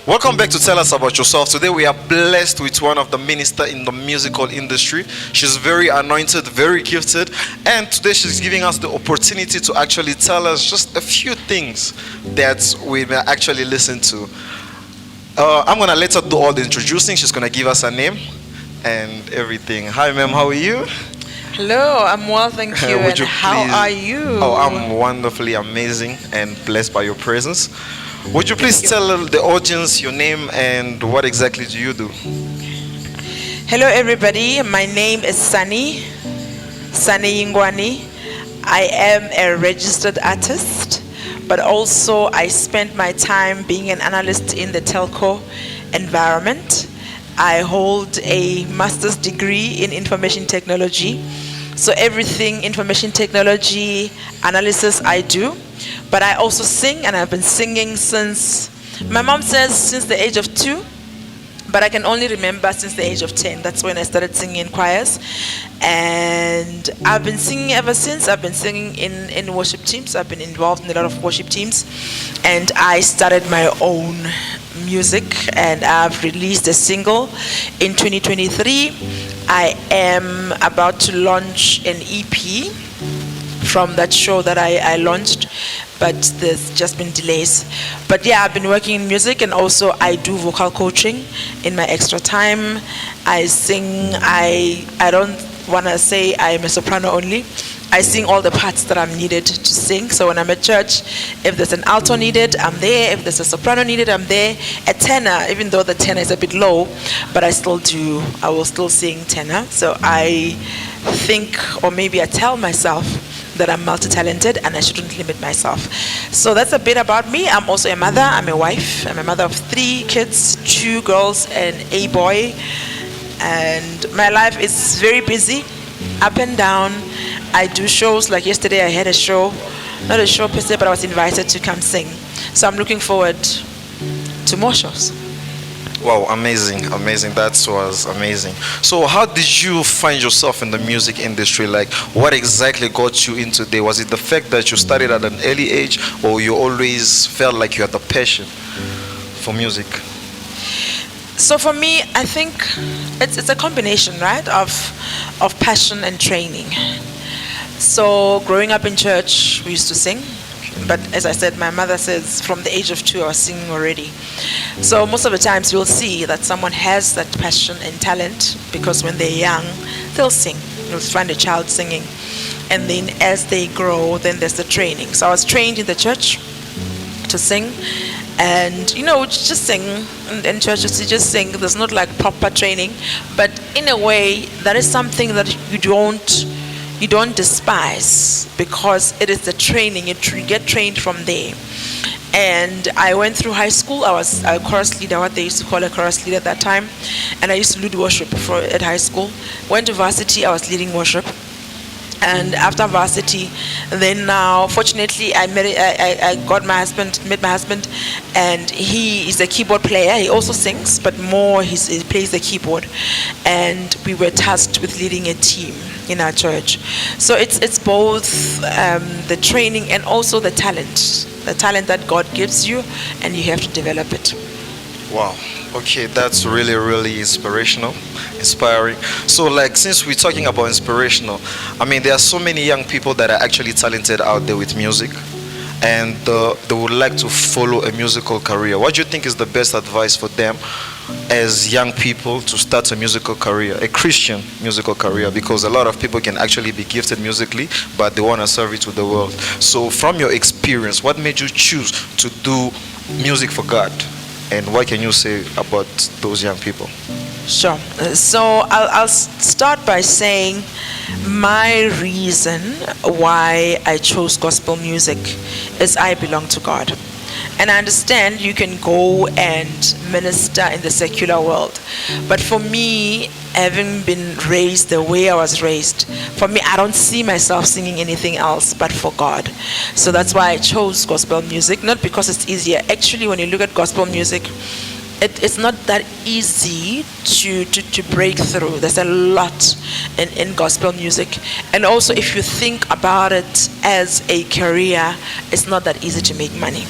Welcome back to Tell Us About Yourself. Today we are blessed with one of the minister in the musical industry. She's very anointed, very gifted, and today she's giving us the opportunity to actually tell us just a few things that we may actually listen to. I'm gonna let her do all the introducing. She's gonna give us a name and everything. Hi, ma'am. How are you? Hello, I'm well, thank you. Would And you how please- are you? Oh, I'm wonderfully amazing and blessed by your presence. Would you please tell the audience your name and what exactly do you do? Hello, everybody. My name is Sanny Ingwani. I am a registered artist, but also I spent my time being an analyst in the telco environment. I hold a master's degree in information technology. So everything information technology analysis I do. But I also sing, and I've been singing since, my mom says since the age of 2, but I can only remember since the age of 10. That's when I started singing in choirs. And I've been singing ever since. I've been singing in worship teams. I've been involved in a lot of worship teams. And I started my own music, and I've released a single in 2023. I am about to launch an EP from that show that I launched, but there's just been delays. But yeah, I've been working in music, and also I do vocal coaching in my extra time. I sing. I don't want to say I'm a soprano only. I sing all the parts that I'm needed to sing. So when I'm at church, if there's an alto needed, I'm there. If there's a soprano needed, I'm there. A tenor, even though the tenor is a bit low, but I will still sing tenor. So I think, or maybe I tell myself, that I'm multi-talented and I shouldn't limit myself. So that's a bit about me. I'm also a mother. I'm a wife. I'm a mother of 3 kids, 2 girls and a boy. And my life is very busy, up and down. I do shows. Like yesterday I had a show, not a show per se, but I was invited to come sing. So I'm looking forward to more shows. Wow, amazing. That was amazing. So how did you find yourself in the music industry? Like, what exactly got you into there? Was it the fact that you started at an early age, or you always felt like you had the passion for music? So for me, I think it's a combination, right, of passion and training. So growing up in church, we used to sing. But as I said, my mother says from the age of 2 I was singing already. So most of the times you'll see that someone has that passion and talent, because when they're young, they'll sing. You'll find a child singing. And then as they grow, then there's the training. So I was trained in the church to sing. And just sing in churches, you just sing. There's not like proper training. But in a way, that is something that you don't despise, because it is the training. You get trained from there. And I went through high school. I was a chorus leader, what they used to call a chorus leader at that time. And I used to lead worship at high school. Went to varsity, I was leading worship. And after varsity, then now, fortunately, I met my husband, and he is a keyboard player. He also sings, but more he plays the keyboard. And we were tasked with leading a team in our church. So it's both the training and also the talent that God gives you, and you have to develop it. Wow. Okay, that's really, really inspiring. So, like, since we're talking about inspirational, I mean, there are so many young people that are actually talented out there with music, and they would like to follow a musical career. What do you think is the best advice for them as young people to start a musical career, a Christian musical career? Because a lot of people can actually be gifted musically, but they want to serve it to the world. So from your experience, what made you choose to do music for God? And what can you say about those young people? Sure. So I'll start by saying my reason why I chose gospel music is I belong to God. And I understand you can go and minister in the secular world. But for me, having been raised the way I was raised, for me, I don't see myself singing anything else but for God. So that's why I chose gospel music, not because it's easier. Actually, when you look at gospel music, it's not that easy to break through. There's a lot in gospel music. And also, if you think about it as a career, it's not that easy to make money.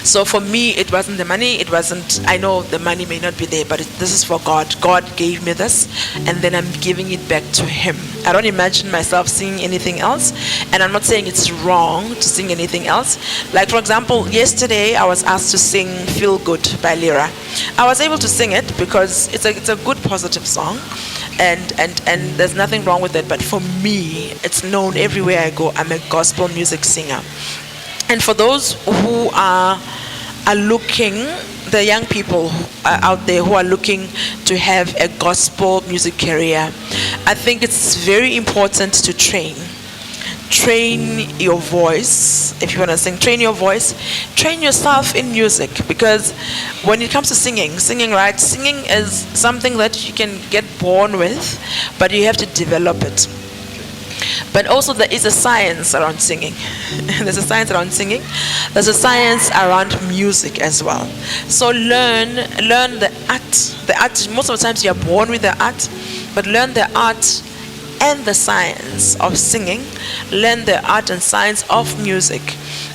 So for me, it wasn't the money. It wasn't. I know the money may not be there, but this is for God. God gave me this, and then I'm giving it back to Him. I don't imagine myself singing anything else, and I'm not saying it's wrong to sing anything else. Like for example, yesterday I was asked to sing "Feel Good" by Lyra. I was able to sing it because it's a good positive song, and there's nothing wrong with it. But for me, it's known everywhere I go. I'm a gospel music singer. And for those who are looking, the young people out there who are looking to have a gospel music career, I think it's very important to train your voice. If you want to sing, train your voice, train yourself in music, because when it comes to singing, right, singing is something that you can get born with, but you have to develop it. But also there is a science around singing. There's a science around singing. There's a science around music as well. So learn the art. The art, most of the times you're born with the art, but learn the art and the science of singing. Learn the art and science of music.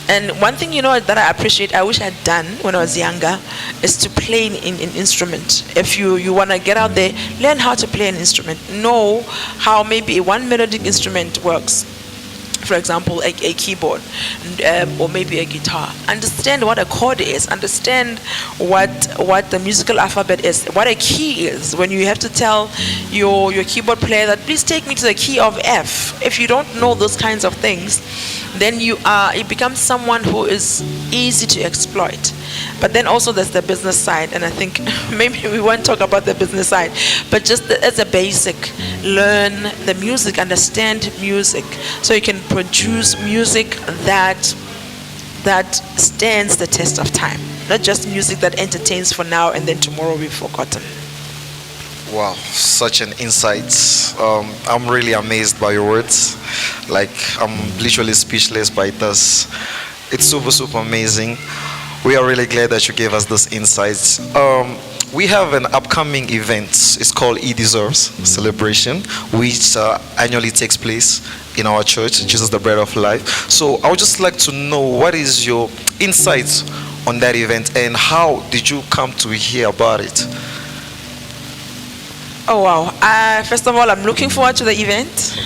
And one thing that I appreciate, I wish I'd done when I was younger, is to play an instrument. If you want to get out there, learn how to play an instrument. Know how maybe one melodic instrument works. For example, a keyboard, or maybe a guitar. Understand what a chord is. Understand what the musical alphabet is. What a key is. When you have to tell your keyboard player that please take me to the key of F. If you don't know those kinds of things, then you become someone who is easy to exploit. But then also there's the business side, and I think maybe we won't talk about the business side, but just as a basic, learn the music, understand music, so you can produce music that stands the test of time, not just music that entertains for now and then tomorrow we've forgotten. Wow, such an insight. I'm really amazed by your words. Like, I'm literally speechless by this. It's super amazing. We are really glad that you gave us those insights. We have an upcoming event. It's called He Deserves Celebration, which annually takes place in our church, Jesus the Bread of Life. So I would just like to know, what is your insights on that event, and how did you come to hear about it? Oh wow. First of all, I'm looking forward to the event.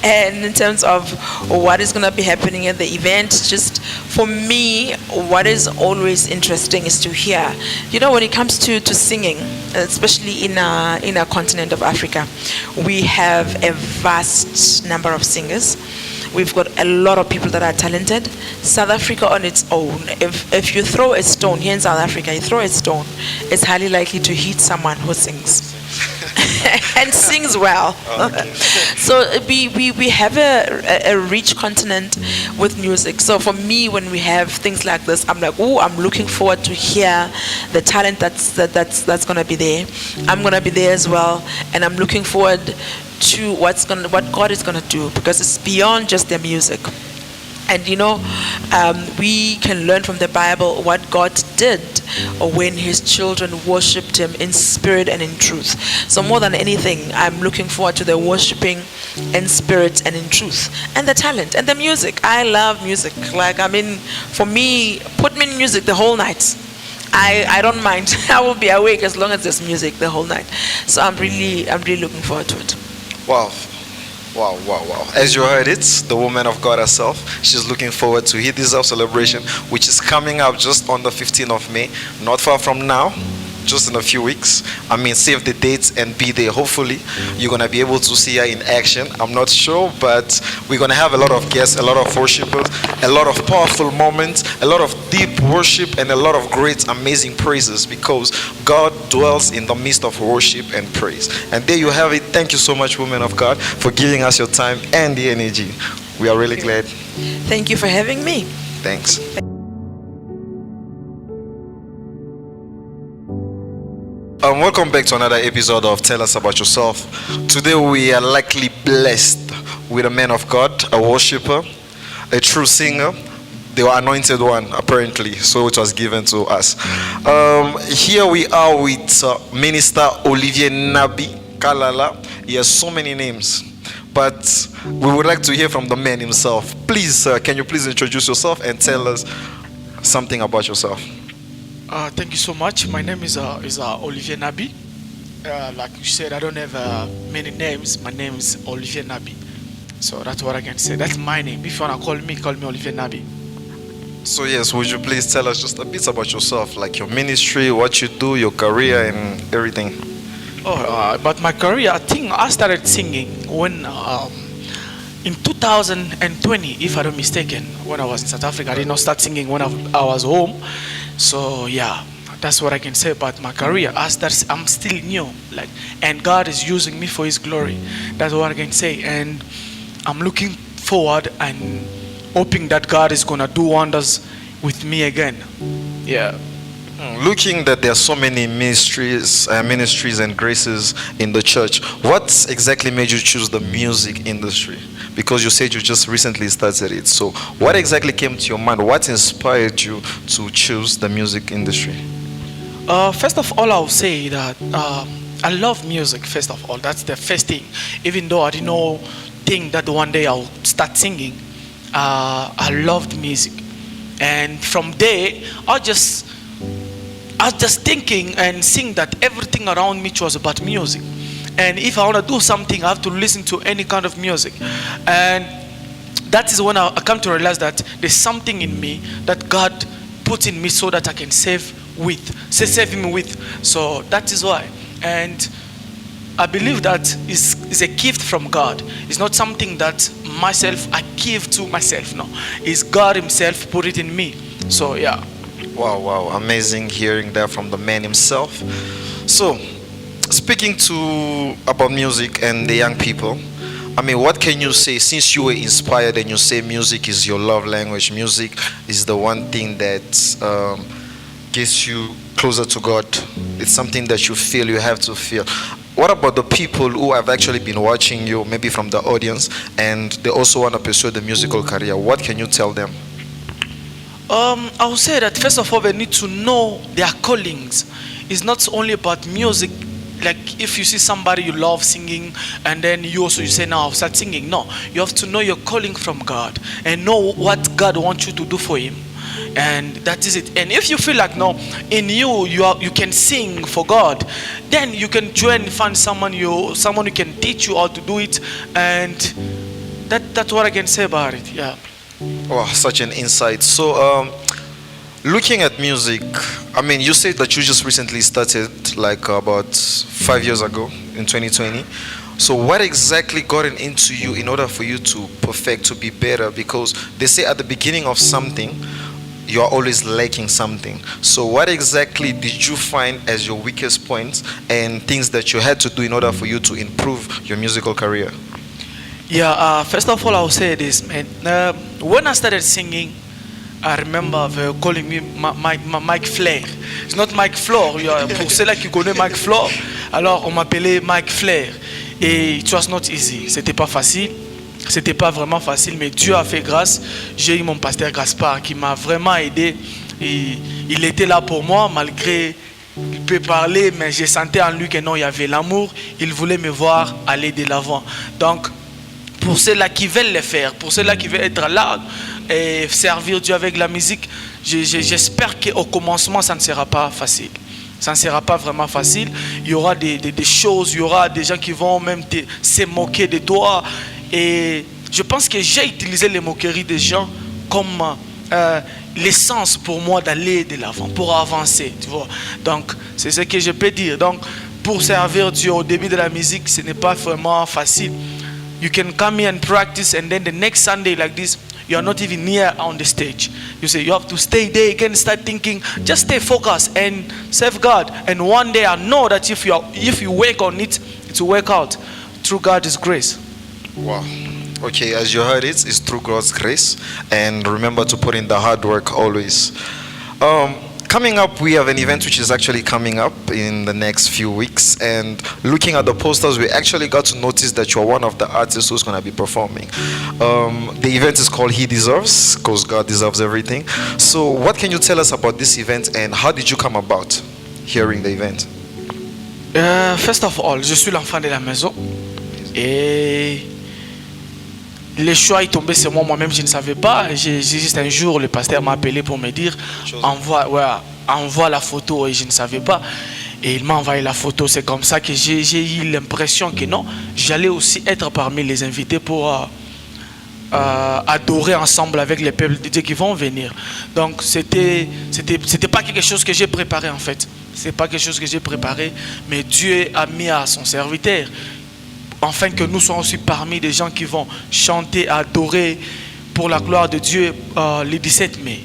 And in terms of what is going to be happening at the event, just for me, what is always interesting is to hear, when it comes to singing, especially in our continent of Africa, we have a vast number of singers. We've got a lot of people that are talented. South Africa on its own, if you throw a stone here in South Africa, you throw a stone, it's highly likely to hit someone who sings. And sings well. Okay. So we have a rich continent with music. So for me, when we have things like this, I'm like, I'm looking forward to hear the talent that's gonna be there. I'm gonna be there as well, and I'm looking forward to what God is gonna do, because it's beyond just the music. And we can learn from the Bible what God did when His children worshipped Him in spirit and in truth. So more than anything, I'm looking forward to the worshiping in spirit and in truth, and the talent and the music. I love music. For me, put me in music the whole night. I don't mind. I will be awake as long as there's music the whole night. So I'm really looking forward to it. Wow. As you heard it, the woman of God herself, she's looking forward to He Deserves Celebration, which is coming up just on the 15th of May, not far from now, just in a few weeks. Save the dates and be there. Hopefully, you're going to be able to see her in action. I'm not sure, but we're going to have a lot of guests, a lot of worshipers, a lot of powerful moments, a lot of deep worship, and a lot of great, amazing praises, because God dwells in the midst of worship and praise. And there you have it. Thank you so much, woman of God, for giving us your time and the energy. We are really glad. Thank you for having me. Thanks. Welcome back to another episode of Tell Us About Yourself. Today we are likely blessed with a man of God, a worshiper, a true singer, the anointed one, apparently, so it was given to us. Here we are with Minister Olivier Nabi Kalala. He has so many names, but we would like to hear from the man himself. Please, can you please introduce yourself and tell us something about yourself. Thank you so much. My name is Olivier Nabi. Like you said, I don't have many names. My name is Olivier Nabi. So that's what I can say. That's my name. If you wanna call me Olivier Nabi. So yes, would you please tell us just a bit about yourself, like your ministry, what you do, your career, and everything? But my career, I think I started singing when in 2020, if I'm not mistaken, when I was in South Africa. I did not start singing when I was home. So yeah, that's what I can say about my career. As that I'm still new, like, and God is using me for His glory. That's what I can say, and I'm looking forward and hoping that God is gonna do wonders with me again. Yeah. Looking that there are so many ministries and graces in the church, what exactly made you choose the music industry? Because you said you just recently started it. So what exactly came to your mind? What inspired you to choose the music industry? First of all, I'll say that I love music. First of all, that's the first thing. Even though I didn't know think that one day I'll start singing, I loved music, and from there I was just thinking and seeing that everything around me was about music. And if I want to do something, I have to listen to any kind of music. And that is when I come to realize that there's something in me that God put in me so that I can save him with. So that is why. And I believe that is a gift from God. It's not something that I give to myself. No, it's God Himself put it in me. So yeah. Wow, amazing hearing that from the man himself. So, speaking about music and the young people, I mean, what can you say, since you were inspired and you say music is your love language, music is the one thing that gets you closer to God. It's something that you feel you have to feel. What about the people who have actually been watching you, maybe from the audience, and they also want to pursue the musical career? What can you tell them? I would say that first of all, they need to know their callings. It's not only about music. Like if you see somebody you love singing, and then you say, now I'll start singing. No, you have to know your calling from God and know what God wants you to do for Him, and that is it. And if you feel like no, in you can sing for God, then you can join and find someone who can teach you how to do it, and that's what I can say about it. Yeah. Wow, such an insight. So, looking at music, I mean, you said that you just recently started, like about 5 years ago in 2020. So, what exactly got into you in order for you to perfect, to be better? Because they say at the beginning of something, you are always lacking something. So, what exactly did you find as your weakest points and things that you had to do in order for you to improve your musical career? Yeah, first of all, I'll say this, man. When I started singing, I remember they were calling me Mike Flair. It's not Mike Floor. Pour ceux-là qui connaissent Mike Floor, alors on m'appelait Mike Flair. Et it was not easy. C'était pas facile. C'était pas vraiment facile, mais Dieu a fait grâce. J'ai eu mon pasteur Gaspard qui m'a vraiment aidé. Et il était là pour moi, malgré il peut parler, mais j'ai senti en lui que non, il y avait l'amour. Il voulait me voir aller de l'avant. Donc, pour ceux-là qui veulent le faire, pour ceux-là qui veulent être là et servir Dieu avec la musique, j'espère qu'au commencement, ça ne sera pas facile. Ça ne sera pas vraiment facile. Il y aura des choses, il y aura des gens qui vont même se moquer de toi. Et je pense que j'ai utilisé les moqueries des gens comme l'essence pour moi d'aller de l'avant, pour avancer, tu vois. Donc, c'est ce que je peux dire. Donc, pour servir Dieu au début de la musique, ce n'est pas vraiment facile. You can come here and practice, and then the next Sunday like this, you are not even near on the stage. You say you have to stay there again, start thinking, just stay focused and serve God. And one day I know that if you work on it, it will work out through God's grace. Wow. Okay, as you heard it's through God's grace, and remember to put in the hard work always. Coming up, we have an event which is actually coming up in the next few weeks, and looking at the posters, we actually got to notice that you're one of the artists who's going to be performing. The event is called He Deserves, because God deserves everything. So what can you tell us about this event, and how did you come about hearing the event? First of all, je suis l'enfant de la maison, et le choix est tombé sur moi, moi-même je ne savais pas. J'ai juste un jour, le pasteur m'a appelé pour me dire envoie la photo, et je ne savais pas. Et il m'a envoyé la photo. C'est comme ça que j'ai eu l'impression que non, j'allais aussi être parmi les invités pour adorer ensemble avec les peuples de Dieu qui vont venir. Donc c'était pas quelque chose que j'ai préparé en fait. C'est pas quelque chose que j'ai préparé, mais Dieu a mis à son serviteur, afin que nous soyons aussi parmi des gens qui vont chanter, adorer pour la gloire de Dieu le 17 mai.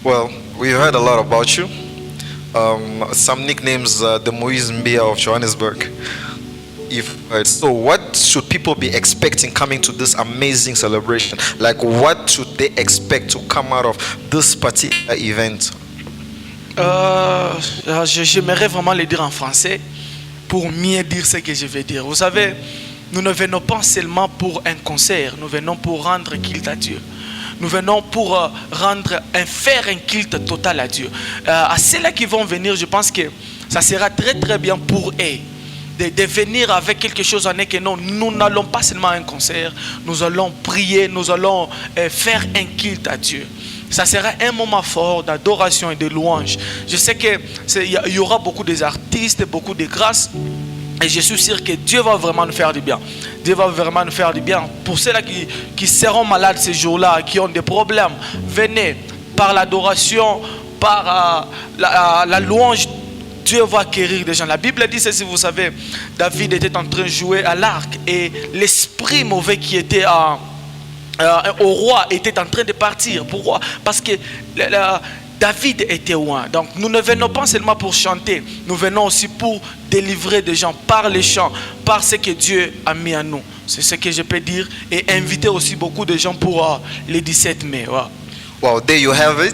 Well, we heard a lot about you. Some nicknames, the Moise Mbia of Johannesburg. So what should people be expecting coming to this amazing celebration? Like, what should they expect to come out of this particular event? J'aimerais vraiment le dire en français pour mieux dire ce que je vais dire. Vous savez, nous ne venons pas seulement pour un concert, nous venons pour rendre culte à Dieu. Nous venons pour faire un culte total à Dieu. À ceux-là qui vont venir, je pense que ça sera très très bien pour eux de venir avec quelque chose en est que non, nous n'allons pas seulement à un concert, nous allons prier, nous allons faire un culte à Dieu. Ça sera un moment fort d'adoration et de louange. Je sais qu'il y aura beaucoup d'artistes, beaucoup de grâces. Et je suis sûr que Dieu va vraiment nous faire du bien. Dieu va vraiment nous faire du bien. Pour ceux-là qui seront malades ces jours-là, qui ont des problèmes, venez par l'adoration, par la louange. Dieu va guérir des gens. La Bible dit, si vous savez, David était en train de jouer à l'arc et l'esprit mauvais qui était au roi était en train de partir. Pourquoi? Parce que David était loin. Donc nous ne venons pas seulement pour chanter, nous venons aussi pour délivrer des gens par les chants, par ce que Dieu a mis en nous. C'est ce que je peux dire, et inviter aussi beaucoup de gens pour les 17 mai. Wow, there you have it.